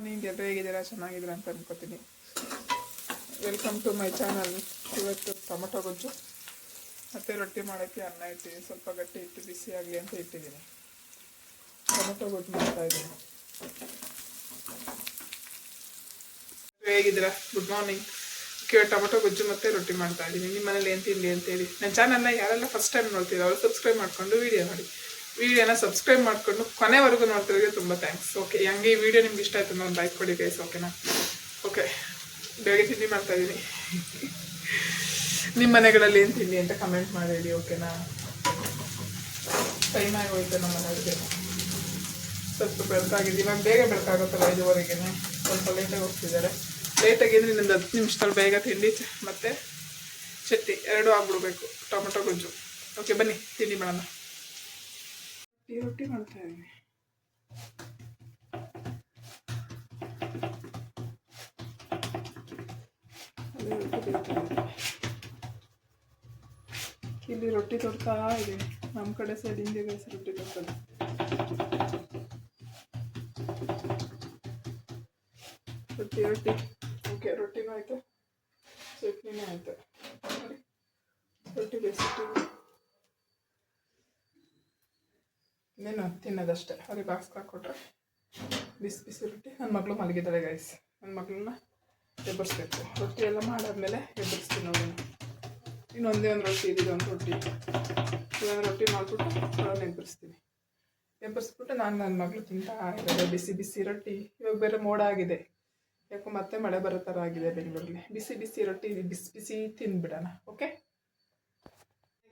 ನೀವೆಲ್ಲರೂ ಹೇಗಿದ್ದೀರಾ? ಚೆನ್ನಾಗಿದ್ದೀರಾ ಅಂತ ಅನ್ಕೋತೀನಿ. Welcome to my channel. ಇವತ್ತು ಟೊಮೊಟೊ ಗೊಜ್ಜು ಮತ್ತು ರೊಟ್ಟಿ ಮಾಡೋಕ್ಕೆ ಅನ್ನ ಇಟ್ಟಿದ್ದೀನಿ. ಸ್ವಲ್ಪ ಗಟ್ಟಿ ಇಟ್ಟು ಬಿಸಿ ಆಗಲಿ ಅಂತ ಇಟ್ಟಿದ್ದೀನಿ. ಟೊಮೊಟೊ ಗೊಜ್ಜು ಮಾಡ್ತಾಯಿದ್ದೀನಿ. ಹೇಗಿದ್ದೀರಾ? Good morning. ಟೊಮೊಟೊ ಗೊಜ್ಜು ಮತ್ತು ರೊಟ್ಟಿ ಮಾಡ್ತಾಯಿದ್ದೀನಿ. ನಿಮ್ಮ ಮನೇಲಿ ಏನು ತಿಂಡಿ ಅಂತೇಳಿ. ನನ್ನ ಚಾನಲ್ನ ಯಾರೆಲ್ಲ ಫಸ್ಟ್ ಟೈಮ್ ನೋಡ್ತೀರೋ ಅವರು ಸಬ್ಸ್ಕ್ರೈಬ್ ಮಾಡಿಕೊಂಡು ವೀಡಿಯೋ ನೋಡಿ. ವಿಡಿಯೋನ ಸಬ್ಸ್ಕ್ರೈಬ್ ಮಾಡಿಕೊಂಡು ಕೊನೆವರೆಗೂ ನೋಡ್ತಿರೋರಿಗೆ ತುಂಬ ಥ್ಯಾಂಕ್ಸ್. ಓಕೆ, ಹಂಗೆ ಈ ವಿಡಿಯೋ ನಿಮ್ಗೆ ಇಷ್ಟ ಆಯ್ತು ಅಂದ್ರೆ ಒಂದು ಲೈಕ್ ಕೊಡಿ ಗೈಸ್. ಓಕೆನಾ? ಓಕೆ, ಬೇಗ ತಿಂಡಿ ಮಾಡ್ತಾಯಿದ್ದೀನಿ. ನಿಮ್ಮ ಮನೆಗಳಲ್ಲಿ ಏನು ತಿಂಡಿ ಅಂತ ಕಮೆಂಟ್ ಮಾಡಿ. ಓಕೆನಾ? ಟೈಮ್ ಆಗೋಯ್ತು ನಮ್ಮ ಮನೆಯವ್ರಿಗೆ. ಸ್ವಲ್ಪ ಬೆಳಕಾಗಿದೆ. ಇವಾಗ ಬೇಗ ಬೆಳಕಾಗುತ್ತಲ್ಲ 5:15ಗೆ. ಸ್ವಲ್ಪ ಲೇಟಾಗಿ ಹೋಗ್ತಿದ್ದಾರೆ. ಲೇಟಾಗಿ ಅಂದರೆ ಇನ್ನೊಂದು 10 ನಿಮಿಷದಲ್ಲಿ ಬೇಗ ತಿಂಡಿ ಮತ್ತು ಚಟ್ನಿ ಎರಡೂ ಆಗ್ಬಿಡ್ಬೇಕು. ಟೊಮೊಟೊ ಗೊಜ್ಜು. ಓಕೆ, ಬನ್ನಿ ತಿಂಡಿ ಮಾಡೋಣ. ರೊಟ್ಟಿ ಮಾಡ್ತಾ ಇದ್ದೀನಿ. ಇಲ್ಲಿ ರೊಟ್ಟಿ ತೊಡ್ತಾ ಇದ್ದೀನಿ. ನಮ್ಮ ಕಡೆ ಸೈಡ್ ಹಿಂದೆ ಗೈಸ್ ರೊಟ್ಟಿ ತೊಡ್ತದೆ. ರೊಟ್ಟಿ ಓಕೆ, ರೊಟ್ಟಿನೂ ಆಯಿತು, ಚಟ್ನಿನೂ ಆಯಿತು. ನೋಡಿ, ರೊಟ್ಟಿ ಬೇಯಿಸಿಟ್ಟು ಇನ್ನೇನು ತಿನ್ನೋದಷ್ಟೇ. ಅವ್ರಿಗೆ ಬಾಕ್ಸ್ ಹಾಕ್ಕೊಟ್ರೆ ಬಿಸಿ ಬಿಸಿ ರೊಟ್ಟಿ. ನನ್ನ ಮಗಳು ಮಲಗಿದ್ದಾಳೆ ಗೈಸ್. ನನ್ನ ಮಗಳನ್ನ ಎಬ್ಬರಿಸ್ಬೇಕು. ರೊಟ್ಟಿ ಎಲ್ಲ ಮಾಡಾದ್ಮೇಲೆ ಎಬ್ಬರಿಸ್ತೀನಿ ನೋಡಿ. ಇನ್ನೊಂದೇ ಒಂದು ರೊಟ್ಟಿ ಇದ್ದಿದ್ದು, ಒಂದು ರೊಟ್ಟಿ ಇದೊಂದು ರೊಟ್ಟಿ ಮಾಡಿಬಿಟ್ಟು ಅವಳನ್ನ ಎಬ್ಬರಿಸ್ಬಿಟ್ಟು ನನ್ನ ಮಗಳು ತಿಂತಾ ಇದ್ದಾರೆ ಬಿಸಿ ಬಿಸಿ ರೊಟ್ಟಿ. ಇವಾಗ ಬೇರೆ ಮೋಡ ಆಗಿದೆ, ಯಾಕೋ ಮತ್ತೆ ಮಳೆ ಬರೋ ಥರ ಆಗಿದೆ ಬೆಂಗಳೂರಲ್ಲಿ. ಬಿಸಿ ಬಿಸಿ ರೊಟ್ಟಿ ಬಿಸಿ ಬಿಸಿ ತಿಂದ್ಬಿಡೋಣ. ಓಕೆ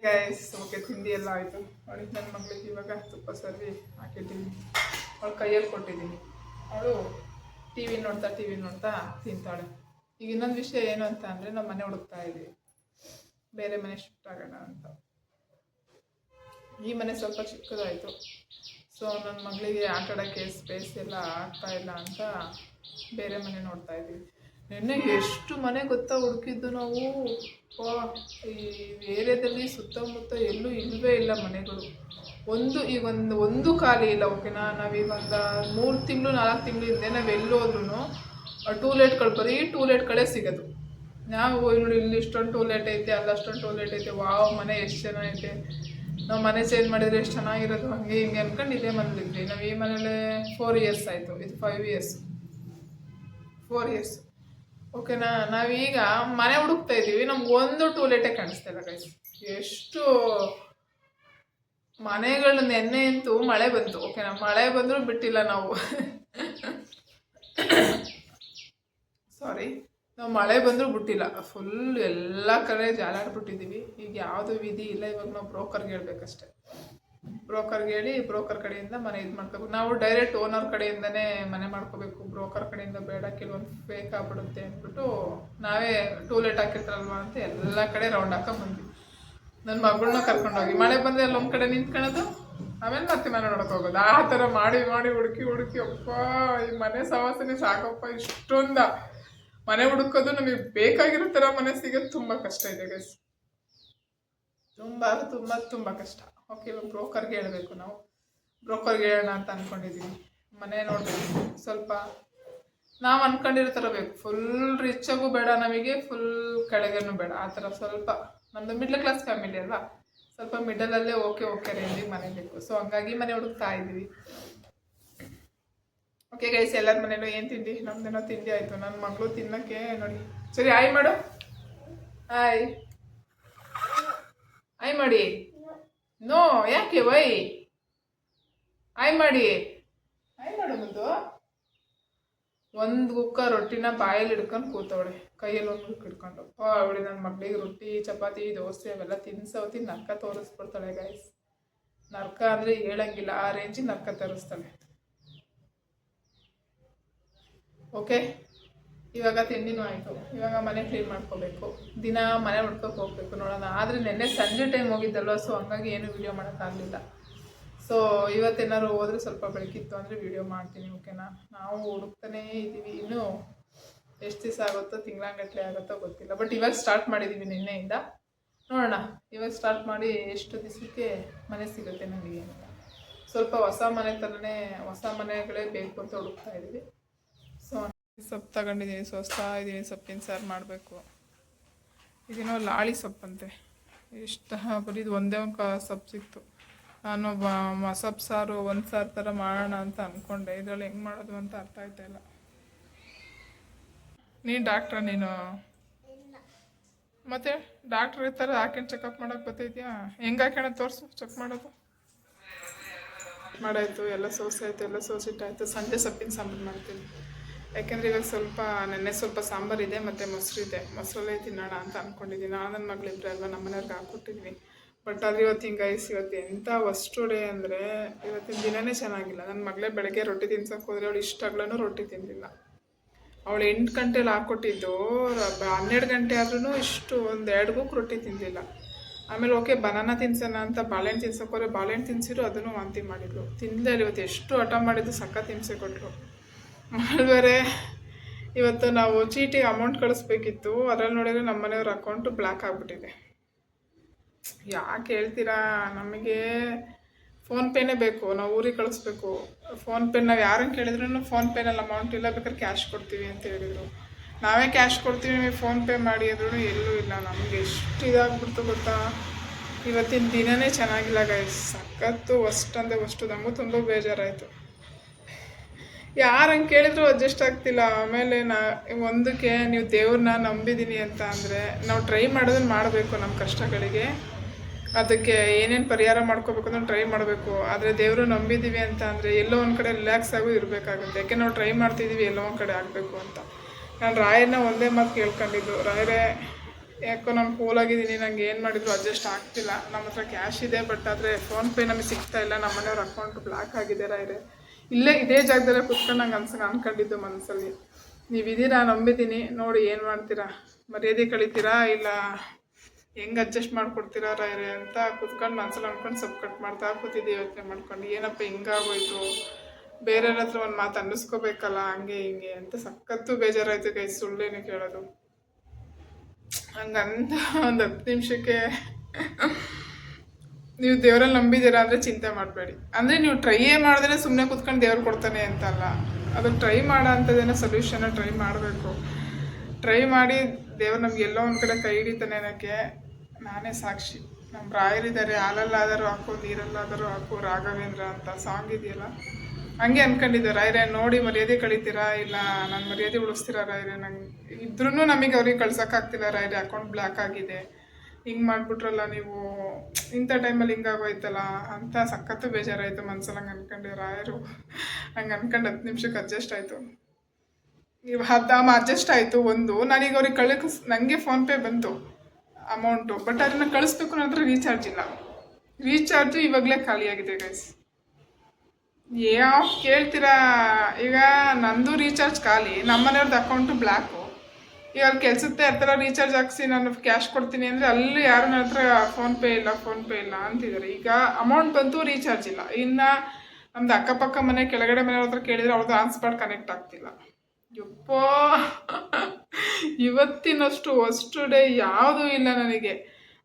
ಗೈಸ್, ಓಕೆ, ತಿಂಡಿ ಎಲ್ಲ ಆಯಿತು. ಅವಳಿಗೆ ನನ್ನ ಮಗಳಿಗೆ ಇವಾಗ ತುಪ್ಪ ಸರ್ವಿ ಹಾಕಿದ್ದೀನಿ. ಅವಳು ಕೈಯಲ್ಲಿ ಕೊಟ್ಟಿದ್ದೀನಿ. ಅವಳು ಟಿ ವಿ ನೋಡ್ತಾ ತಿಂತಾಳೆ. ಈಗ ಇನ್ನೊಂದು ವಿಷಯ ಏನು ಅಂತ ಅಂದರೆ, ನಾವು ಮನೆ ಹುಡುಕ್ತಾ ಇದ್ದೀವಿ, ಬೇರೆ ಮನೆ ಶಿಫ್ಟ್ ಆಗೋಣ ಅಂತ. ಈ ಮನೆ ಸ್ವಲ್ಪ ಚಿಕ್ಕದಾಯಿತು. ಸೊ ನನ್ನ ಮಗಳಿಗೆ ಆಟ ಆಡೋಕ್ಕೆ ಸ್ಪೇಸ್ ಎಲ್ಲ ಆಗ್ತಾಯಿಲ್ಲ ಅಂತ ಬೇರೆ ಮನೆ ನೋಡ್ತಾ ಇದ್ದೀವಿ. ನಿನ್ನೆ ಎಷ್ಟು ಮನೆ ಗೊತ್ತಾ ಹುಡುಕಿದ್ದು ನಾವು. ಈ ಏರಿಯಾದಲ್ಲಿ ಸುತ್ತಮುತ್ತ ಎಲ್ಲೂ ಇಲ್ಲವೇ ಇಲ್ಲ ಮನೆಗಳು. ಒಂದು ಖಾಲಿ ಇಲ್ಲ. ಓಕೆನಾ? ನಾವೀಗೊಂದು 3 ತಿಂಗಳು 4 ತಿಂಗಳು ಹಿಂದೆ ನಾವೆಲ್ಲೂ ಹೋದ್ರೂ ಟೂಲೆಟ್ಗಳು, ಬರೀ ಟೂಲೆಟ್ಗಳೇ ಸಿಗೋದು. ನಾವು ನೋಡಿ, ಇಲ್ಲಿ ಇಷ್ಟೊಂದು ಟೂಲೆಟ್ ಐತೆ, ಅಲ್ಲಷ್ಟೊಂದು ಟೂಲೆಟ್ ಐತೆ, ವಾವ್ ಮನೆ ಎಷ್ಟು ಚೆನ್ನಾಗೈತೆ, ನಾವು ಮನೆ ಚೇಂಜ್ ಮಾಡಿದರೆ ಎಷ್ಟು ಚೆನ್ನಾಗಿರೋದು, ಹಂಗೆ ಹಿಂಗೆ ಅಂದ್ಕೊಂಡು ಇದೇ ಮನೇಲಿದ್ವಿ. ನಾವು ಈ ಮನೇಲೆ 4 ಇಯರ್ಸ್ ಆಯಿತು. ಇದು 5 ಇಯರ್ಸ್, 4 ಇಯರ್ಸ್. ಓಕೆನಾ? ನಾವೀಗ ಮನೆ ಹುಡುಕ್ತಾ ಇದ್ದೀವಿ. ನಮ್ಗೆ ಒಂದು ಟೂಲೆಟೇ ಕಾಣಿಸ್ತಾ ಇಲ್ಲ ಗೈಸ್. ಎಷ್ಟು ಮನೆಗಳು ನೆನ್ನೆ ಅಂತೂ ಮಳೆ ಬಂತು. ಓಕೆನಾ? ಮಳೆ ಬಂದರೂ ಬಿಟ್ಟಿಲ್ಲ ನಾವು. ಸಾರಿ, ನಾವು ಮಳೆ ಬಂದರೂ ಬಿಟ್ಟಿಲ್ಲ. ಫುಲ್ ಎಲ್ಲ ಕಡೆ ಜಾಲಾಡ್ಬಿಟ್ಟಿದ್ದೀವಿ. ಈಗ ಯಾವುದು ವಿಧಿ ಇಲ್ಲ. ಇವಾಗ ನಾವು ಬ್ರೋಕರ್ಗೆ ಹೇಳ್ಬೇಕಷ್ಟೆ. ಬ್ರೋಕರ್ಗೆ ಹೇಳಿ ಬ್ರೋಕರ್ ಕಡೆಯಿಂದ ಮನೆ ಇದು ಮಾಡ್ಕೋಬೇಕು. ನಾವು ಡೈರೆಕ್ಟ್ ಓನರ್ ಕಡೆಯಿಂದನೇ ಮನೆ ಮಾಡ್ಕೋಬೇಕು. ಬ್ರೋಕರ್ ಕಡೆಯಿಂದ ಬೇಡ, ಕೆಲವೊಂದು ಫೇಕ್ ಆಗ್ಬಿಡುತ್ತೆ ಅಂದ್ಬಿಟ್ಟು ನಾವೇ ಟೂಲೆಟ್ ಹಾಕಿರ್ತಾರಲ್ವ ಅಂತ ಎಲ್ಲ ಕಡೆ ರೌಂಡ್ ಹಾಕೊಂಡ್ಬಂದ್ವಿ. ನನ್ನ ಮಗಳನ್ನ ಕರ್ಕೊಂಡೋಗಿ ಮಳೆ ಬಂದರೆ ಅಲ್ಲೊಂದು ಕಡೆ ನಿಂತ್ಕೊಳ್ಳೋದು, ಆಮೇಲೆ ಮತ್ತೆ ಮನೆ ನೋಡೋಕೆ ಹೋಗೋದು. ಆ ಥರ ಮಾಡಿ ಹುಡುಕಿ ಅಪ್ಪ ಈ ಮನೆ ಸವಾಸನೆ ಸಾಕಪ್ಪ. ಇಷ್ಟೊಂದ ಮನೆ ಹುಡುಕೋದು ನಮಗೆ ಬೇಕಾಗಿರೋ ಥರ ಮನೆ ಸಿಗೋದು ತುಂಬ ಕಷ್ಟ ಇದೆ ಗೈಸ್. ತುಂಬ ಕಷ್ಟ. ಓಕೆ, ಇವಾಗ ಬ್ರೋಕರ್ಗೆ ಹೇಳಬೇಕು. ನಾವು ಬ್ರೋಕರ್ಗೆ ಹೇಳೋಣ ಅಂತ ಅಂದ್ಕೊಂಡಿದ್ದೀವಿ. ಮನೆ ನೋಡಬೇಕು, ಸ್ವಲ್ಪ ನಾವು ಅಂದ್ಕೊಂಡಿರೋ ಥರ ಬೇಕು. ಫುಲ್ ರಿಚಾಗೂ ಬೇಡ ನಮಗೆ, ಫುಲ್ ಕೆಳಗೇನೂ ಬೇಡ. ಆ ಥರ ಸ್ವಲ್ಪ, ನಮ್ಮದು ಮಿಡ್ಲ್ ಕ್ಲಾಸ್ ಫ್ಯಾಮಿಲಿ ಅಲ್ವಾ, ಸ್ವಲ್ಪ ಮಿಡಲಲ್ಲೇ ಓಕೆ ರೇಂಜಿಗೆ ಮನೆ ಬೇಕು. ಸೊ ಹಂಗಾಗಿ ಮನೆ ಹುಡುಕ್ತಾ ಇದ್ದೀವಿ. ಓಕೆ ಗೈಸ್, ಎಲ್ಲರ ಮನೇಲೂ ಏನು ತಿಂಡಿ? ನಮ್ದೇನೋ ತಿಂಡಿ ಆಯಿತು. ನನ್ನ ಮಗಳು ತಿನ್ನೋಕ್ಕೆ ನೋಡಿ. ಸರಿ, ಆಯ್ ಮಾಡು. ಆಯ್ ಮಾಡಿ. ನೋ, ಯಾಕೆ ವೈ? ಆಯ್ ಮಾಡಿ ಮುಂದು. ಒಂದು ಗುಕ್ಕ ರೊಟ್ಟಿನ ಬಾಯಲ್ಲಿ ಹಿಡ್ಕೊಂಡು ಕೂತವಳೆ, ಕೈಯಲ್ಲಿ ಒಂದು ಗುಕ್ಕ ಹಿಡ್ಕೊಂಡು. ಅವಳಿ ನನ್ನ ಮಗಳಿಗೆ ರೊಟ್ಟಿ, ಚಪಾತಿ, ದೋಸೆ ಅವೆಲ್ಲ ತಿನ್ಸೋತಿ ನರ್ಕ ತೋರಿಸ್ಬಿಡ್ತಾಳೆ ಗೈಸ್. ನರ್ಕ ಅಂದರೆ ಹೇಳಂಗಿಲ್ಲ, ಆ ರೇಂಜಿಗೆ ನರ್ಕ ತೋರಿಸ್ತಾಳೆ. ಓಕೆ, ಇವಾಗ ತಿಂಡಿನೂ ಆಯಿತು. ಇವಾಗ ಮನೆ ಕ್ಲೀನ್ ಮಾಡ್ಕೋಬೇಕು. ದಿನ ಮನೆ ಹುಡ್ಕೋಕೆ ಹೋಗ್ಬೇಕು, ನೋಡೋಣ. ಆದರೆ ನೆನ್ನೆ ಸಂಜೆ ಟೈಮ್ ಹೋಗಿದ್ದಲ್ವ, ಸೊ ಹಂಗಾಗಿ ಏನು ವೀಡಿಯೋ ಮಾಡೋಕ್ಕಾಗಲಿಲ್ಲ. ಸೊ ಇವತ್ತೇನಾದ್ರು ಹೋದರೆ ಸ್ವಲ್ಪ ಬೆಳಕಿತ್ತು ಅಂದರೆ ವೀಡಿಯೋ ಮಾಡ್ತೀನಿ. ಓಕೆನಾ? ನಾವು ಹುಡುಕ್ತಾನೇ ಇದ್ದೀವಿ. ಇನ್ನೂ ಎಷ್ಟು ದಿವಸ ಆಗುತ್ತೋ, ತಿಂಗಳಂಗಟ್ಟಲೆ ಆಗುತ್ತೋ ಗೊತ್ತಿಲ್ಲ. ಬಟ್ ಇವಾಗ ಸ್ಟಾರ್ಟ್ ಮಾಡಿದ್ದೀವಿ ನಿನ್ನೆಯಿಂದ. ನೋಡೋಣ, ಇವಾಗ ಸ್ಟಾರ್ಟ್ ಮಾಡಿ ಎಷ್ಟು ದಿವಸಕ್ಕೆ ಮನೆ ಸಿಗುತ್ತೆ ನನಗೆ ಅಂತ. ಸ್ವಲ್ಪ ಹೊಸ ಮನೆ ಥರನೇ, ಹೊಸ ಮನೆಗಳೇ ಬೇಕು ಅಂತ ಹುಡುಕ್ತಾ ಇದ್ದೀವಿ. ಸೊಪ್ಪು ತಗೊಂಡಿದ್ದೀನಿ, ಸೋಸ್ತಾ ಇದ್ದೀನಿ. ಸೊಪ್ಪಿನ ಸಾರು ಮಾಡಬೇಕು. ಇದೇನೋ ಲಾಳಿ ಸೊಪ್ಪಂತೆ. ಇಷ್ಟು ಬರೀ ಇದು ಒಂದೇ ಒಂದು ಸೊಪ್ಪು ಸಿಕ್ತು. ನಾನು ಮಸೊಪ್ಪು ಸಾರು ಒಂದು ಸಾರು ಥರ ಮಾಡೋಣ ಅಂತ ಅಂದ್ಕೊಂಡೆ. ಇದರಲ್ಲಿ ಹೆಂಗೆ ಮಾಡೋದು ಅಂತ ಅರ್ಥ ಆಯ್ತಾಯಿಲ್ಲ. ನೀನು ಡಾಕ್ಟ್ರ ನೀನು? ಮತ್ತು ಡಾಕ್ಟ್ರ್ ಇರ್ತಾರೆ, ಹಾಕೊಂಡು ಚೆಕಪ್ ಮಾಡೋಕೆ ಬರ್ತಿದ್ಯಾ? ಹೆಂಗೆ ಹಾಕೋಣ ತೋರಿಸು, ಚೆಕ್ ಮಾಡೋದು. ಮಾಡಾಯಿತು, ಎಲ್ಲ ಸೋಸಾಯಿತು, ಎಲ್ಲ ಸೋಸಿಟ್ಟಾಯಿತು. ಸಂಜೆ ಸೊಪ್ಪಿನ ಸಾಂಬಾರು ಮಾಡ್ತೀನಿ. ಯಾಕೆಂದರೆ ಇವಾಗ ನೆನ್ನೆ ಸ್ವಲ್ಪ ಸಾಂಬಾರಿದೆ ಮತ್ತು ಮೊಸರಿದೆ. ಮೊಸರಲ್ಲೇ ತಿನ್ನೋಣ ಅಂತ ಅಂದ್ಕೊಂಡಿದ್ದೀನಿ. ನಾನು ನನ್ನ ಮಗಳಿಬ್ಬರೇ ಅಲ್ವಾ, ನಮ್ಮ ಮನೆಯವ್ರಿಗೆ ಹಾಕ್ಕೊಟ್ಟಿದ್ವಿ. ಬಟ್ ಆದರೆ ಇವತ್ತು ಹಿಂಗೆ ಇವತ್ತು ಎಂಥ ವಸ್ಟು ಡೇ ಅಂದರೆ ಇವತ್ತಿನ ದಿನವೇ ಚೆನ್ನಾಗಿಲ್ಲ. ನನ್ನ ಮಗಳೇ ಬೆಳಗ್ಗೆ ರೊಟ್ಟಿ ತಿನ್ಸೋಕೆ ಹೋದರೆ ಅವಳು ಇಷ್ಟಾಗ್ಲೂ ರೊಟ್ಟಿ ತಿಂದಿಲ್ಲ. ಅವಳು 8 ಗಂಟೆಲಿ ಹಾಕ್ಕೊಟ್ಟಿದ್ದು 12 ಗಂಟೆ ಆದ್ರೂ ಇಷ್ಟು ಒಂದು 2 ಗುಕ್ ರೊಟ್ಟಿ ತಿಂದಿಲ್ಲ. ಆಮೇಲೆ ಓಕೆ ಬನಾನಾ ತಿನ್ಸೋಣ ಅಂತ ಬಾಳೆಹಣ್ಣು ತಿನ್ಸೋಕೆ ಹೋದ್ರೆ ಬಾಳೆಹಣ್ಣು ತಿನ್ಸಿರು, ಅದನ್ನು ವಾಂತಿ ಮಾಡಿದ್ಲು. ತಿಂದೇ ಇಲ್ಲ. ಇವತ್ತು ಎಷ್ಟು ಹಠ ಮಾಡಿದ್ದು, ಸಖತ್ ಹಿಂಸೆ ಕೊಟ್ಟರು. ಬೇರೆ ಇವತ್ತು ನಾವು ಚೀಟಿಗೆ ಅಮೌಂಟ್ ಕಳಿಸ್ಬೇಕಿತ್ತು. ಅದ್ರಲ್ಲಿ ನೋಡಿದರೆ ನಮ್ಮ ಮನೆಯವ್ರ ಅಕೌಂಟು ಬ್ಲ್ಯಾಕ್ ಆಗಿಬಿಟ್ಟಿದೆ. ಯಾಕೆ ಹೇಳ್ತೀರಾ, ನಮಗೆ ಫೋನ್ಪೇನೇ ಬೇಕು. ನಾವು ಊರಿಗೆ ಕಳಿಸ್ಬೇಕು. ಫೋನ್ಪೇ ನಾವು ಯಾರನ್ನು ಕೇಳಿದ್ರು ಫೋನ್ಪೇನಲ್ಲಿ ಅಮೌಂಟ್ ಇಲ್ಲ, ಬೇಕಾದ್ರೆ ಕ್ಯಾಶ್ ಕೊಡ್ತೀವಿ ಅಂತ ಹೇಳಿದರು. ನಾವೇ ಕ್ಯಾಶ್ ಕೊಡ್ತೀವಿ, ಫೋನ್ಪೇ ಮಾಡಿ ಅಂದ್ರೂ ಎಲ್ಲೂ ಇಲ್ಲ. ನಮಗೆ ಎಷ್ಟು ಇದಾಗ್ಬಿಡ್ತು ಗೊತ್ತಾ. ಇವತ್ತಿನ ದಿನವೇ ಚೆನ್ನಾಗಿಲ್ಲ ಗೈಸ್. ಸಖತ್ತು ಅಷ್ಟು ನಮಗೂ ತುಂಬ ಬೇಜಾರಾಯಿತು. ಯಾರಂಗೆ ಕೇಳಿದ್ರು ಅಡ್ಜಸ್ಟ್ ಆಗ್ತಿಲ್ಲ. ಆಮೇಲೆ ಒಂದಕ್ಕೆ ನೀವು ದೇವ್ರನ್ನ ನಂಬಿದ್ದೀನಿ ಅಂತ ಅಂದರೆ ನಾವು ಟ್ರೈ ಮಾಡೋದನ್ನ ಮಾಡಬೇಕು. ನಮ್ಮ ಕಷ್ಟಗಳಿಗೆ ಅದಕ್ಕೆ ಏನೇನು ಪರಿಹಾರ ಮಾಡ್ಕೋಬೇಕು ಅಂತ ಟ್ರೈ ಮಾಡಬೇಕು. ಆದರೆ ದೇವರು ನಂಬಿದ್ದೀವಿ ಅಂತ ಅಂದರೆ ಎಲ್ಲೋ ಒಂದು ಕಡೆ ರಿಲ್ಯಾಕ್ಸ್ ಆಗೂ ಇರಬೇಕಾಗುತ್ತೆ. ಯಾಕೆ ನಾವು ಟ್ರೈ ಮಾಡ್ತಿದ್ದೀವಿ ಎಲ್ಲೋ ಒಂದು ಕಡೆ ಆಗಬೇಕು ಅಂತ. ನಾನು ರಾಯರನ್ನ ಒಂದೇ ಮಾತು ಕೇಳ್ಕೊಂಡಿದ್ದು, ರಾಯರೇ ಯಾಕೋ ನಾನು ಕೂಲಾಗಿದ್ದೀನಿ, ನಂಗೆ ಏನು ಮಾಡಿದ್ರು ಅಡ್ಜಸ್ಟ್ ಆಗ್ತಿಲ್ಲ. ನಮ್ಮ ಹತ್ರ ಕ್ಯಾಶ್ ಇದೆ, ಬಟ್ ಆದರೆ ಫೋನ್ಪೇ ನಮಗೆ ಸಿಗ್ತಾ ಇಲ್ಲ. ನಮ್ಮ ಮನೆಯವ್ರ ಅಕೌಂಟ್ ಬ್ಲಾಕ್ ಆಗಿದೆ ರಾಯರೇ. ಇದೇ ಜಾಗದಲ್ಲೇ ಕುತ್ಕೊಂಡು ನಂಗೆ ಅನ್ಕೊಂಡಿದ್ದು ಮನಸ್ಸಲ್ಲಿ. ನೀವಿದ್ದೀರಾ, ನಂಬಿದ್ದೀನಿ, ನೋಡಿ ಏನು ಮಾಡ್ತೀರಾ, ಮರ್ಯಾದೆ ಕಳಿತೀರಾ ಇಲ್ಲ ಹೆಂಗೆ ಅಡ್ಜಸ್ಟ್ ಮಾಡ್ಕೊಡ್ತೀರಾ ರಾಯರೇ ಅಂತ ಕುತ್ಕೊಂಡು ಮನಸ್ಸಲ್ಲಿ ಅಂದ್ಕೊಂಡು ಸೊಪ್ಪು ಕಟ್ ಮಾಡ್ತಾ ಕೂತಿದ್ದೆ. ಯೋಚನೆ ಮಾಡ್ಕೊಂಡು ಏನಪ್ಪ ಹಿಂಗಾಗೋಯ್ತು, ಬೇರೆಯವ್ರ ಹತ್ರ ಒಂದು ಮಾತು ಅನ್ನಿಸ್ಕೋಬೇಕಲ್ಲ, ಹಂಗೆ ಹಿಂಗೆ ಅಂತ ಸಖತ್ತು ಬೇಜಾರಾಯಿತು ಕೈ. ಸುಳ್ಳೇನು ಕೇಳೋದು. ಹಂಗಂತ ಒಂದು 10 ನಿಮಿಷಕ್ಕೆ ನೀವು ದೇವರಲ್ಲಿ ನಂಬಿದ್ದೀರಾ ಅಂದರೆ ಚಿಂತೆ ಮಾಡಬೇಡಿ. ಅಂದರೆ ನೀವು ಟ್ರೈಯೇ ಮಾಡಿದ್ರೆ ಸುಮ್ಮನೆ ಕೂತ್ಕೊಂಡು ದೇವ್ರು ಕೊಡ್ತಾನೆ ಅಂತಲ್ಲ. ಅದು ಟ್ರೈ ಮಾಡೋ ಅಂಥದ್ದೇನೋ ಸೊಲ್ಯೂಷನ್ನ ಟ್ರೈ ಮಾಡಬೇಕು. ಟ್ರೈ ಮಾಡಿ ದೇವ್ರು ನಮ್ಗೆ ಎಲ್ಲೋ ಒಂದು ಕಡೆ ಕೈ ಹಿಡಿತಾನೆ ಅನ್ನೋಕ್ಕೆ ನಾನೇ ಸಾಕ್ಷಿ. ನಮ್ಮ ರಾಯರಿದ್ದಾರೆ, ಹಾಲಲ್ಲಾದರೂ ಹಾಕು, ನೀರಲ್ಲಾದರೂ ಹಾಕು, ರಾಘವೇಂದ್ರ ಅಂತ ಸಾಂಗ್ ಇದೆಯಲ್ಲ, ಹಂಗೆ ಅಂದ್ಕೊಂಡಿದ್ದೆ. ರಾಯರೇ ನೋಡಿ ಮರ್ಯಾದೆ ಕಳಿತೀರಾ ಇಲ್ಲ ನಾನು ಮರ್ಯಾದೆ ಉಳಿಸ್ತೀರಾ ರಾಯರೇ, ನಂಗೆ ಇದ್ರೂ ನಮಗೆ ಅವ್ರಿಗೆ ಕಳ್ಸೋಕ್ಕಾಗ್ತಿಲ್ಲ ರಾಯರೇ, ಅಕೌಂಟ್ ಬ್ಲ್ಯಾಕ್ ಆಗಿದೆ, ಹಿಂಗೆ ಮಾಡಿಬಿಟ್ರಲ್ಲ ನೀವು, ಇಂಥ ಟೈಮಲ್ಲಿ ಹಿಂಗಾಗೋಯ್ತಲ್ಲ ಅಂತ ಸಖತ್ತು ಬೇಜಾರಾಯಿತು ಮನ್ಸಲ್ಲಿ. ಹಂಗೆ ಅಂದ್ಕೊಂಡೆ ರಾಯರು. ಹಂಗೆ ಅಂದ್ಕೊಂಡು 10 ನಿಮಿಷಕ್ಕೆ ಅಡ್ಜಸ್ಟ್ ಆಯಿತು. ಅಡ್ಜಸ್ಟ್ ಆಯಿತು. ನಾನೀಗ ಅವ್ರಿಗೆ ನನಗೆ ಫೋನ್ಪೇ ಬಂತು ಅಮೌಂಟು, ಬಟ್ ಅದನ್ನು ಕಳಿಸ್ಬೇಕು. ನನ್ನ ಹತ್ರ ರೀಚಾರ್ಜ್ ಇಲ್ಲ. ರೀಚಾರ್ಜು ಇವಾಗಲೇ ಖಾಲಿಯಾಗಿದೆ ಗೈಸ್. ಯಾವ ಕೇಳ್ತೀರಾ, ಈಗ ನಂದು ರೀಚಾರ್ಜ್ ಖಾಲಿ, ನಮ್ಮ ಮನೆಯವ್ರದ್ದು ಅಕೌಂಟು ಬ್ಲ್ಯಾಕು. ಈಗ ಅಲ್ಲಿ ಕೆಲಸಕ್ಕೆ ಇರ್ತಾರ ರೀಚಾರ್ಜ್ ಹಾಕ್ಸಿ ನಾನು ಕ್ಯಾಶ್ ಕೊಡ್ತೀನಿ ಅಂದರೆ ಅಲ್ಲಿ ಯಾರು ನನ್ನ ಹತ್ರ ಫೋನ್ಪೇ ಇಲ್ಲ ಅಂತಿದ್ದಾರೆ. ಈಗ ಅಮೌಂಟ್ ಬಂತು, ರೀಚಾರ್ಜ್ ಇಲ್ಲ. ಇನ್ನು ನಮ್ದು ಅಕ್ಕಪಕ್ಕ ಮನೆ ಕೆಳಗಡೆ ಮನೆಯವ್ರ ಹತ್ರ ಕೇಳಿದರೆ ಅವ್ರದ್ದು ಆನ್ಸ್ಪಾಟ್ ಕನೆಕ್ಟ್ ಆಗ್ತಿಲ್ಲ. ಯಪ್ಪೋ, ಇವತ್ತಿನಷ್ಟು ಅಷ್ಟು ಡೇ ಯಾವುದೂ ಇಲ್ಲ ನನಗೆ.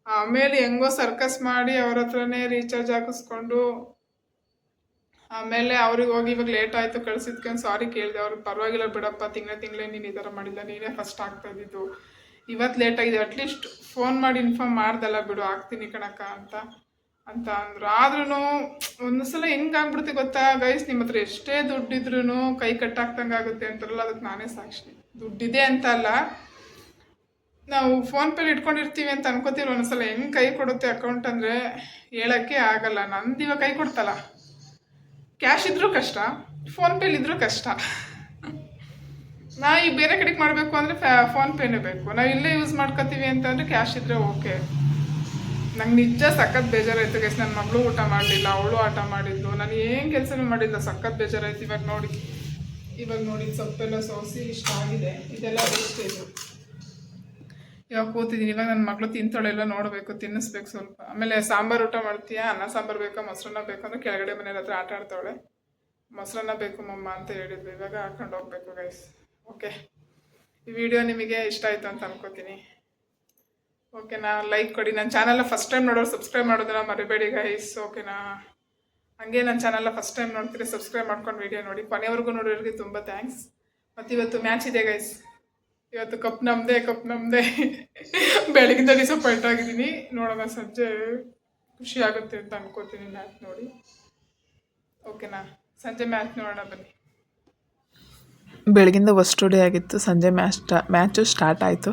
ಆಮೇಲೆ ಹೆಂಗೋ ಸರ್ಕಸ್ ಮಾಡಿ ಅವ್ರ ಹತ್ರನೇ ರೀಚಾರ್ಜ್ ಹಾಕಿಸ್ಕೊಂಡು ಆಮೇಲೆ ಅವ್ರಿಗೆ ಹೋಗಿ ಇವಾಗ ಲೇಟ್ ಆಯಿತು ಕಳಿಸಿದ್ಕೊಂಡು ಸಾರಿ ಕೇಳಿದೆ. ಅವ್ರಿಗೆ ಪರವಾಗಿಲ್ಲ ಬಿಡಪ್ಪ, ತಿಂಗಳೇ ನೀನು ಈ ಥರ ಮಾಡಿಲ್ಲ, ನೀನೇ ಫಸ್ಟ್ ಆಗ್ತಾ ಇದ್ದಿದ್ದು, ಇವತ್ತು ಲೇಟಾಗಿದೆ, ಅಟ್ಲೀಸ್ಟ್ ಫೋನ್ ಮಾಡಿ ಇನ್ಫಾರ್ಮ್ ಮಾಡ್ದಲ್ಲ ಬಿಡು, ಆಗ್ತೀನಿ ಕಣಕ್ಕ ಅಂತ ಅಂದರು. ಆದ್ರೂ ಒಂದೊಂದ್ಸಲ ಹೆಂಗಾಗ್ಬಿಡುತ್ತೆ ಗೊತ್ತಾ ಗೈಸ್, ನಿಮ್ಮ ಹತ್ರ ಎಷ್ಟೇ ದುಡ್ಡಿದ್ರೂ ಕೈ ಕಟ್ಟಾಕ್ದಂಗೆ ಆಗುತ್ತೆ ಅಂತಾರಲ್ಲ, ಅದಕ್ಕೆ ನಾನೇ ಸಾಕ್ಷಿ. ದುಡ್ಡಿದೆ ಅಂತ ಅಲ್ಲ, ನಾವು ಫೋನ್ಪೇಲಿ ಇಟ್ಕೊಂಡಿರ್ತೀವಿ ಅಂತ ಅನ್ಕೋತೀವಿ. ಒಂದೊಂದ್ಸಲ ಹೆಂಗೆ ಕೈ ಕೊಡುತ್ತೆ ಅಕೌಂಟ್ ಅಂದರೆ ಹೇಳೋಕ್ಕೆ ಆಗಲ್ಲ. ನಂದು ಇವಾಗ ಕೈ ಕೊಡ್ತಲ್ಲ, ಕ್ಯಾಶ್ ಇದ್ರೂ ಕಷ್ಟ, ಫೋನ್ಪೇಲಿದ್ರೂ ಕಷ್ಟ. ನಾ ಈಗ ಬೇರೆ ಕಡೆಗೆ ಮಾಡಬೇಕು ಅಂದರೆ ಫೋನ್ಪೇನೇ ಬೇಕು. ನಾವು ಇಲ್ಲೇ ಯೂಸ್ ಮಾಡ್ಕೋತೀವಿ ಅಂತಂದರೆ ಕ್ಯಾಶ್ ಇದ್ದರೆ ಓಕೆ. ನಂಗೆ ನಿಜ ಸಖತ್ ಬೇಜಾರಾಯಿತು ಗೈಸ್. ನನ್ನ ಮಗಳು ಊಟ ಮಾಡಲಿಲ್ಲ, ಅವಳು ಆಟ ಮಾಡಿದ್ದು, ನಾನು ಏನು ಕೆಲಸನೂ ಮಾಡಿಲ್ಲ, ಸಖತ್ ಬೇಜಾರಾಯಿತು. ಇವಾಗ ನೋಡಿ ಸೊಪ್ಪೆಲ್ಲ ಸೋಸಿ ಇಷ್ಟ ಆಗಿದೆ, ಇದೆಲ್ಲ ವೇಸ್ಟೇಜು. ಇವಾಗ ಕೂತಿದ್ದೀನಿ. ಇವಾಗ ನನ್ನ ಮಗಳು ತಿಂತಾಳೆಲ್ಲ ನೋಡಬೇಕು, ತಿನ್ನಿಸ್ಬೇಕು ಸ್ವಲ್ಪ. ಆಮೇಲೆ ಸಾಂಬಾರು ಊಟ ಮಾಡ್ತೀಯಾ, ಅನ್ನ ಸಾಂಬಾರು ಬೇಕಾ, ಮೊಸರನ್ನ ಬೇಕು ಅಂದರೆ ಕೆಳಗಡೆ ಮನೆಯವ್ರ ಹತ್ರ ಆಟ ಆಡ್ತಾವಳೆ. ಮೊಸರನ್ನ ಬೇಕು ಮಮ್ಮ ಅಂತ ಹೇಳಿದ್ವಿ. ಇವಾಗ ಹಾಕೊಂಡು ಹೋಗ್ಬೇಕು ಗೈಸ್. ಓಕೆ, ಈ ವಿಡಿಯೋ ನಿಮಗೆ ಇಷ್ಟ ಆಯಿತು ಅಂತ ಅನ್ಕೋತೀನಿ. ಓಕೆನಾ, ಲೈಕ್ ಕೊಡಿ. ನನ್ನ ಚಾನಲ್ನ ಫಸ್ಟ್ ಟೈಮ್ ನೋಡೋರು ಸಬ್ಸ್ಕ್ರೈಬ್ ಮಾಡೋದನ್ನ ಮರಿಬೇಡಿ ಗೈಸ್. ಓಕೆನಾ, ಹಾಗೆ ನನ್ನ ಚಾನಲ್ನ ಫಸ್ಟ್ ಟೈಮ್ ನೋಡ್ತೀರಿ ಸಬ್ಸ್ಕ್ರೈಬ್ ಮಾಡ್ಕೊಂಡು ವಿಡಿಯೋ ನೋಡಿ. ಕೊನೆವರೆಗೂ ನೋಡೋರಿಗೆ ತುಂಬ ಥ್ಯಾಂಕ್ಸ್. ಮತ್ತು ಇವತ್ತು ಮ್ಯಾಚ್ ಇದೆ ಗೈಸ್. ಇವತ್ತು ಕಪ್ ನಮ್ಮದೇ ಬೆಳಗಿಂದ ಡಿಸಪಾಯಿಂಟ್ ಆಗಿದ್ದೀನಿ. ನೋಡೋಣ ಸಂಜೆ ಖುಷಿ ಆಗುತ್ತೆ ಅಂತ ಅನ್ಕೋತೀನಿ ಮ್ಯಾಚ್ ನೋಡಿ. ಓಕೆನಾ, ಸಂಜೆ ಮ್ಯಾಚ್ ನೋಡೋಣ ಬನ್ನಿ. ಬೆಳಗಿಂದ ಫಸ್ಟ್ ಡೇ ಆಗಿತ್ತು, ಸಂಜೆ ಮ್ಯಾಚು ಸ್ಟಾರ್ಟ್ ಆಯಿತು.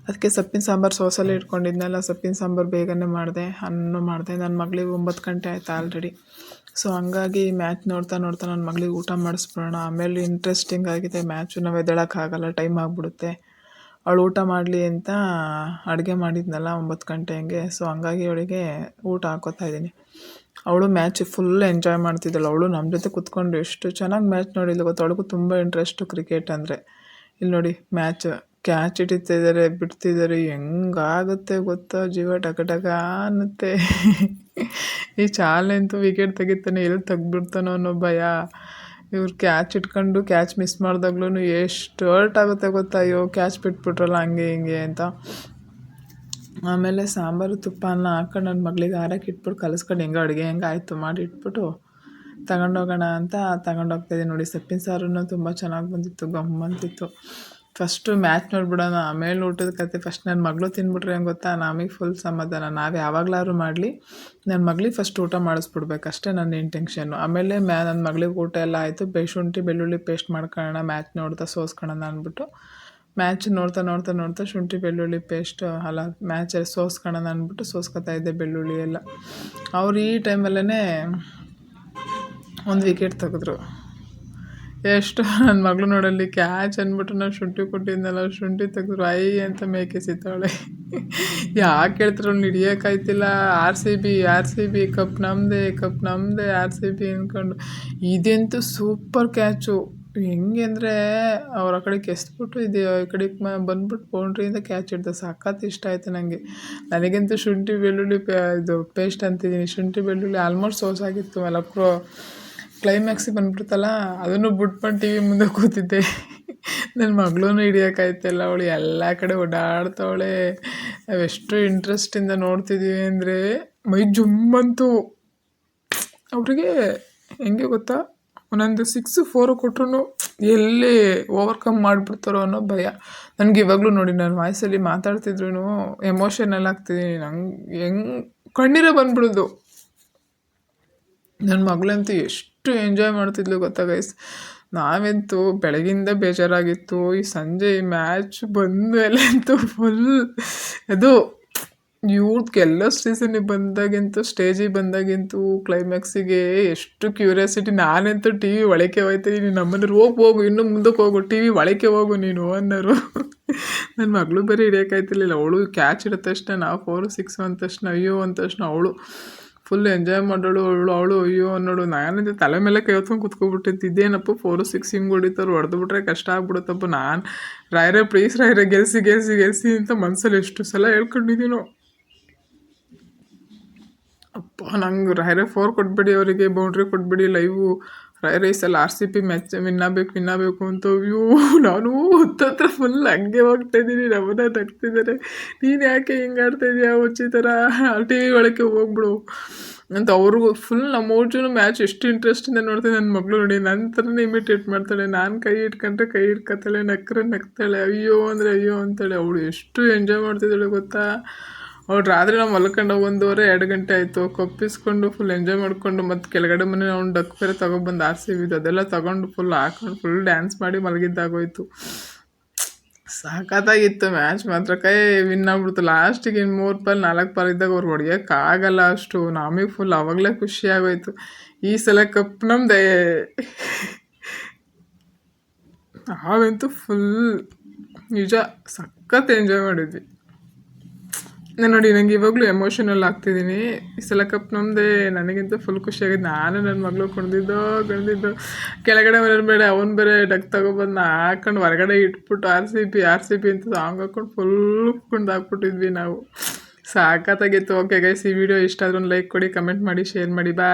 ಅದಕ್ಕೆ ಸೊಪ್ಪಿನ ಸಾಂಬಾರು ಸೋಸಲ್ಲಿ ಇಟ್ಕೊಂಡಿದ್ನಲ್ಲ, ಸೊಪ್ಪಿನ ಸಾಂಬಾರು ಬೇಗನೆ ಮಾಡಿದೆ, ಅನ್ನ ಮಾಡಿದೆ. ನನ್ನ ಮಗಳಿಗೆ 9 ಗಂಟೆ ಆಯಿತು ಆಲ್ರೆಡಿ. ಸೊ ಹಂಗಾಗಿ ಮ್ಯಾಚ್ ನೋಡ್ತಾ ನನ್ನ ಮಗಳಿಗೆ ಊಟ ಮಾಡಿಸ್ಬಿಡೋಣ. ಆಮೇಲೆ ಇಂಟ್ರೆಸ್ಟಿಂಗ್ ಆಗಿದೆ ಮ್ಯಾಚು, ನಾವು ಎದ್ದೇಳೋಕ್ಕಾಗಲ್ಲ, ಟೈಮ್ ಆಗಿಬಿಡುತ್ತೆ. ಅವಳು ಊಟ ಮಾಡಲಿ ಅಂತ ಅಡುಗೆ ಮಾಡಿದ್ನಲ್ಲ 9 ಗಂಟೆ ಹಂಗೆ. ಸೊ ಹಂಗಾಗಿ ಅವಳಿಗೆ ಊಟ ಹಾಕೋತಾ ಇದ್ದೀನಿ. ಅವಳು ಮ್ಯಾಚ್ ಫುಲ್ ಎಂಜಾಯ್ ಮಾಡ್ತಿದ್ದಳು. ಅವಳು ನಮ್ಮ ಜೊತೆ ಕೂತ್ಕೊಂಡು ಎಷ್ಟು ಚೆನ್ನಾಗಿ ಮ್ಯಾಚ್ ನೋಡಿದ್ಲು ಗೊತ್ತಾ. ಅವಳಿಗೂ ತುಂಬ ಇಂಟ್ರೆಸ್ಟು ಕ್ರಿಕೆಟ್ ಅಂದರೆ. ಇಲ್ಲಿ ನೋಡಿ ಮ್ಯಾಚ್, ಕ್ಯಾಚ್ ಹಿಡಿತಿದ್ದಾರೆ, ಬಿಡ್ತಿದ್ದಾರೆ, ಹೆಂಗಾಗುತ್ತೆ ಗೊತ್ತಾ, ಜೀವ ಟಕ ಅನ್ನುತ್ತೆ. ಈ ಚಾಲೆಂತೂ ವಿಕೆಟ್ ತೆಗಿತಾನೆ, ಎಲ್ಲಿ ತೆಗ್ದುಬಿಡ್ತಾನೋ ಅನ್ನೋ ಭಯ. ಇವ್ರು ಕ್ಯಾಚ್ ಇಟ್ಕೊಂಡು ಕ್ಯಾಚ್ ಮಿಸ್ ಮಾಡಿದಾಗ್ಲೂ ಎಷ್ಟು ಹರ್ಟ್ ಆಗುತ್ತೆ ಗೊತ್ತಾ. ಅಯ್ಯೋ ಕ್ಯಾಚ್ ಬಿಟ್ಬಿಟ್ರಲ್ಲ ಹಂಗೆ ಹಿಂಗೆ ಅಂತ. ಆಮೇಲೆ ಸಾಂಬಾರು ತುಪ್ಪ ಅನ್ನ ಹಾಕೊಂಡು ನನ್ನ ಮಗಳಿಗೆ ಹಾರಕ್ಕೆ ಇಟ್ಬಿಟ್ಟು ಕಲಿಸ್ಕೊಂಡು ಹೆಂಗೆ ಆಯಿತು ಮಾಡಿ ಇಟ್ಬಿಟ್ಟು ತಗೊಂಡೋಗೋಣ ಅಂತ ತಗೊಂಡೋಗ್ತಾಯಿದ್ದೆ. ನೋಡಿ ಸೊಪ್ಪಿನ ಸಾರೂ ತುಂಬ ಚೆನ್ನಾಗಿ ಬಂದಿತ್ತು, ಗಮ್ಮಂತಿತ್ತು. ಫಸ್ಟು ಮ್ಯಾಚ್ ನೋಡ್ಬಿಡೋಣ, ಆಮೇಲೆ ಊಟದ ಕತೆ. ಫಸ್ಟ್ ನನ್ನ ಮಗಳು ತಿಂದ್ಬಿಟ್ರೆ ಹೆಂಗೆ ಗೊತ್ತಾ, ನಮಗೆ ಫುಲ್ ಸಮಾಧಾನ. ನಾವು ಯಾವಾಗಲಾದ್ರು ಮಾಡಲಿ ನನ್ನ ಮಗಳಿಗೆ ಫಸ್ಟ್ ಊಟ ಮಾಡಿಸ್ಬಿಡ್ಬೇಕು, ಅಷ್ಟೇ ನನ್ನ ಇಂಟೆನ್ಷನ್ನು. ಆಮೇಲೆ ನನ್ನ ಮಗಳಿಗೆ ಊಟ ಎಲ್ಲ ಆಯಿತು. ಶುಂಠಿ ಬೆಳ್ಳುಳ್ಳಿ ಪೇಸ್ಟ್ ಮಾಡ್ಕೊಳ್ಳೋಣ, ಮ್ಯಾಚ್ ನೋಡ್ತಾ ಸೋಸ್ಕೊಳ್ಳೋಣ ಅಂದ್ಬಿಟ್ಟು ಮ್ಯಾಚ್ ನೋಡ್ತಾ ಶುಂಠಿ ಬೆಳ್ಳುಳ್ಳಿ ಪೇಸ್ಟ್ ಅಲ್ಲ ಮ್ಯಾಚಲ್ಲಿ ಸೋಸ್ಕೊಳ್ಳೋಣ ಅಂದ್ಬಿಟ್ಟು ಸೋಸ್ಕೊತಾ ಇದ್ದೆ ಬೆಳ್ಳುಳ್ಳಿ ಎಲ್ಲ. ಅವ್ರು ಈ ಟೈಮಲ್ಲೇ ಒಂದು ವಿಕೆಟ್ ತೆಗೆದ್ರು. ಎಷ್ಟು ನನ್ನ ಮಗಳು ನೋಡಲ್ಲಿ ಕ್ಯಾಚ್ ಅಂದ್ಬಿಟ್ಟು ನಾನು ಶುಂಠಿ ಕೊಟ್ಟಿದ್ನಲ್ಲ, ಶುಂಠಿ ತೆಗೆದ್ರು ಐ ಅಂತ ಮೇಕೆ ಸಿಗ್ತಾವಳೆ. ಯಾಕೆ ಹೇಳ್ತಾರೆ ಅವ್ನು ಹಿಡಿಯೋಕ್ಕಾಯ್ತಿಲ್ಲ. ಆರ್ ಸಿ ಬಿ ಕಪ್ ನಮ್ಮದೇ RCB ಅಂದ್ಕೊಂಡು. ಇದಂತೂ ಸೂಪರ್ ಕ್ಯಾಚು. ಹೆಂಗೆ ಅಂದರೆ ಅವ್ರ ಆ ಕಡೆಗೆ ಎಸ್ಬಿಟ್ಟು ಇದು ಈ ಕಡೆಗೆ ಬಂದ್ಬಿಟ್ಟು ಬೌಂಡ್ರಿಯಿಂದ ಕ್ಯಾಚ್ ಹಿಡ್ದು ಸಖತ್ ಇಷ್ಟ ಆಯಿತು ನನಗೆ. ನನಗಂತೂ ಶುಂಠಿ ಬೆಳ್ಳುಳ್ಳಿ ಇದು ಪೇಸ್ಟ್ ಅಂತಿದ್ದೀನಿ, ಶುಂಠಿ ಬೆಳ್ಳುಳ್ಳಿ ಆಲ್ಮೋಸ್ಟ್ ಸೋಸಾಗಿತ್ತು. ಎಲ್ಲ ಕ್ಲೈಮ್ಯಾಕ್ಸಿಗೆ ಬಂದ್ಬಿಡ್ತಲ್ಲ, ಅದನ್ನು ಬಿಟ್ಕೊಂಡು ಟಿ ವಿ ಮುಂದೆ ಕೂತಿದ್ದೆ. ನನ್ನ ಮಗಳೂ ಹಿಡಿಯೋಕ್ಕಾಯ್ತಿಲ್ಲ, ಅವಳು ಎಲ್ಲ ಕಡೆ ಓಡಾಡ್ತಾವಳೆ. ನಾವೆಷ್ಟು ಇಂಟ್ರೆಸ್ಟಿಂದ ನೋಡ್ತಿದ್ದೀವಿ ಅಂದರೆ ಮೈ ಜುಮ್ಮಂತು. ಅವ್ರಿಗೆ ಹೆಂಗೆ ಗೊತ್ತಾ, ಒಂದೊಂದು 6-4 ಕೊಟ್ಟರು ಎಲ್ಲಿ ಓವರ್ಕಮ್ ಮಾಡಿಬಿಡ್ತಾರೋ ಅನ್ನೋ ಭಯ. ನನಗೆ ಇವಾಗಲೂ ನೋಡಿ ನಾನು ವಾಯ್ಸಲ್ಲಿ ಮಾತಾಡ್ತಿದ್ರು ಎಮೋಷನಲ್ ಆಗ್ತಿದ್ದೀನಿ. ಹೆಂಗೆ ಕಣ್ಣೀರೇ ಬಂದ್ಬಿಡೋದು. ನನ್ನ ಮಗಳಂತೂ ಎಷ್ಟು ಎಂಜಾಯ್ ಮಾಡ್ತಿದ್ಲು ಗೊತ್ತಾ ಗೈಸ್. ನಾವಂತೂ ಬೆಳಗಿಂದ ಬೇಜಾರಾಗಿತ್ತು. ಈ ಸಂಜೆ ಈ ಮ್ಯಾಚ್ ಬಂದಮೇಲೆ ಅಂತೂ ಫುಲ್ ಅದು ಇವ್ರದ್ದೆಲ್ಲ ಸೀಸನಿಗೆ ಬಂದಾಗಂತೂ ಸ್ಟೇಜಿಗೆ ಬಂದಾಗಂತೂ ಕ್ಲೈಮ್ಯಾಕ್ಸಿಗೆ ಎಷ್ಟು ಕ್ಯೂರಿಯಾಸಿಟಿ. ನಾನಂತೂ ಟಿ ವಿ ಒಳಕ್ಕೆ ಹೋಗ್ತೀನಿ. ನಮ್ಮನೆಯವ್ರು ಹೋಗು ಇನ್ನೂ ಮುಂದಕ್ಕೆ ಹೋಗು, ಟಿ ವಿ ಒಳಕ್ಕೆ ಹೋಗು ನೀನು ಅನ್ನೋರು. ನನ್ನ ಮಗಳು ಬೇರೆ ಹಿಡಿಯೋಕ್ಕಾಯ್ತಿರ್ಲಿಲ್ಲ. ಅವಳು ಕ್ಯಾಚ್ ಹಿಡಿದ ತಕ್ಷಣ ನಾವು 4-6 ಅಂದ ತಕ್ಷಣ ಅಯ್ಯೋ ಅಂದ ತಕ್ಷಣ ಅವಳು ಫುಲ್ ಎಂಜಾಯ್ ಮಾಡೋಳು. ಅವಳು ಅಯ್ಯೋ ಅನ್ನೋಳು. ನಾನಂತೆ ತಲೆ ಮೇಲೆ ಕೈ ಹೊತ್ಕೊಂಡು ಕುತ್ಕೊಬಿಟ್ಟಿದ್ದು. ಇದೇನಪ್ಪ 4-6 ಹಿಂಗೆ ಹೊಡಿತಾರೆ, ಹೊಡೆದ್ಬಿಟ್ರೆ ಕಷ್ಟ ಆಗ್ಬಿಡುತ್ತಪ್ಪ. ನಾನು ರಾಯರೇ ಪ್ಲೀಸ್ ರಾಯರೇ ಗೆಲ್ಸಿ ಅಂತ ಮನಸ್ಸಲ್ಲಿ ಎಷ್ಟು ಸಲ ಹೇಳ್ಕೊಂಡಿದ್ದೀನೋ. ಅಪ್ಪ ನಂಗೆ ರಾಯರೇ 4 ಕೊಟ್ಬಿಡಿ, ಅವರಿಗೆ ಬೌಂಡ್ರಿ ಕೊಟ್ಬಿಡಿ, ಲೈವು ರಾಯರೇ ಈ ಸಲ RCB ಮ್ಯಾಚ್ ವಿನ್ನಾಗಬೇಕು ಅಂತ. ಅಯ್ಯೋ ನಾನು ಹತ್ತತ್ರ ಫುಲ್ ಹಂಗೆ ಹೋಗ್ತಾಯಿದ್ದೀನಿ. ನಮ್ಮನ್ನ ನಗ್ತಿದ್ದಾರೆ, ನೀನು ಯಾಕೆ ಹಿಂಗೆ ಆಡ್ತಾಯಿದ್ದೀಯ ಹುಚ್ಚಿ ಥರ, ಟಿ ವಿ ಒಳಕ್ಕೆ ಹೋಗ್ಬಿಡು ಅಂತ. ಅವ್ರಿಗೂ ಫುಲ್ ನಮ್ಮ ಊಟೂ ಮ್ಯಾಚ್ ಎಷ್ಟು ಇಂಟ್ರೆಸ್ಟಿಂದ ನೋಡ್ತೀನಿ. ನನ್ನ ಮಗಳು ನೋಡಿ ನನ್ನ ಥರನೇ ಇಮಿಟೇಟ್ ಮಾಡ್ತಾಳೆ. ನಾನು ಕೈ ಇಟ್ಕೊಂಡ್ರೆ ಕೈ ಹಿಡ್ಕೊತಾಳೆ, ನಗ್ತಾಳೆ, ಅಯ್ಯೋ ಅಂದರೆ ಅಯ್ಯೋ ಅಂತಾಳೆ. ಅವಳು ಎಷ್ಟು ಎಂಜಾಯ್ ಮಾಡ್ತಿದ್ದಾಳೆ ಗೊತ್ತಾ. ಅವ್ರು ರಾತ್ರಿ ನಾವು ಮಲ್ಕೊಂಡು 1-2 ಗಂಟೆ ಆಯಿತು. ಕಪ್ಪಿಸ್ಕೊಂಡು ಫುಲ್ ಎಂಜಾಯ್ ಮಾಡಿಕೊಂಡು ಮತ್ತು ಕೆಳಗಡೆ ಮನೆ ಅವ್ನು ಡಕ್ ಬೇರೆ ತೊಗೊಬಂದು RCB ಅದೆಲ್ಲ ತೊಗೊಂಡು ಫುಲ್ ಹಾಕೊಂಡು ಫುಲ್ ಡ್ಯಾನ್ಸ್ ಮಾಡಿ ಮಲಗಿದ್ದಾಗೋಯ್ತು. ಸಾಕಾಗಿತ್ತು ಮ್ಯಾಚ್ ಮಾತ್ರ. ಕೈ ವಿನ್ ಆಗ್ಬಿಡ್ತು ಲಾಸ್ಟಿಗೆ. ಇನ್ನು 3 ಬಾಲ್ 4 ಬಾಲ್ ಇದ್ದಾಗ ಅವ್ರು ಹೊಡಿಯೋಕ್ಕಾಗಲ್ಲ ಅಷ್ಟು. ನಮಗೆ ಫುಲ್ ಆವಾಗಲೇ ಖುಷಿ ಆಗೋಯ್ತು. ಈ ಸಲ ಕಪ್ ನಮ್ಮದೇ. ನಾವಂತೂ ಫುಲ್ ನಿಜ ಸಖತ್ ಎಂಜಾಯ್ ಮಾಡಿದ್ವಿ. ನಾನು ನೋಡಿ ನನಗೆ ಇವಾಗಲೂ ಎಮೋಷನಲ್ ಆಗ್ತಿದ್ದೀನಿ. ಈ ಸಲ ಕಪ್ ನಮ್ಮದೇ. ನನಗಿಂತ ಫುಲ್ ಖುಷಿಯಾಗಿದ್ದು. ನಾನು ನನ್ನ ಮಗಳು ಕುಣಿದಿದ್ದೋ ಕೆಳಗಡೆ ಮನೇಲಿ ಬೇಡ, ಅವನು ಬೇರೆ ಡಕ್ ತೊಗೊಬಂದು ಹಾಕೊಂಡು ಹೊರಗಡೆ ಇಟ್ಬಿಟ್ಟು RCB ಅಂತ ಸಾಂಗ್ ಹಾಕ್ಕೊಂಡು ಫುಲ್ ಕುಣ್ದಾಕ್ಬಿಟ್ಟಿದ್ವಿ ನಾವು. ಸಾಕತ್ತಾಗಿತ್ತು. ಓಕೆ ಗೈಸ್, ಈ ವಿಡಿಯೋ ಇಷ್ಟ ಆದ್ರೆ ಒಂದು ಲೈಕ್ ಕೊಡಿ, ಕಮೆಂಟ್ ಮಾಡಿ, ಶೇರ್ ಮಾಡಿ. ಬಾಯ್.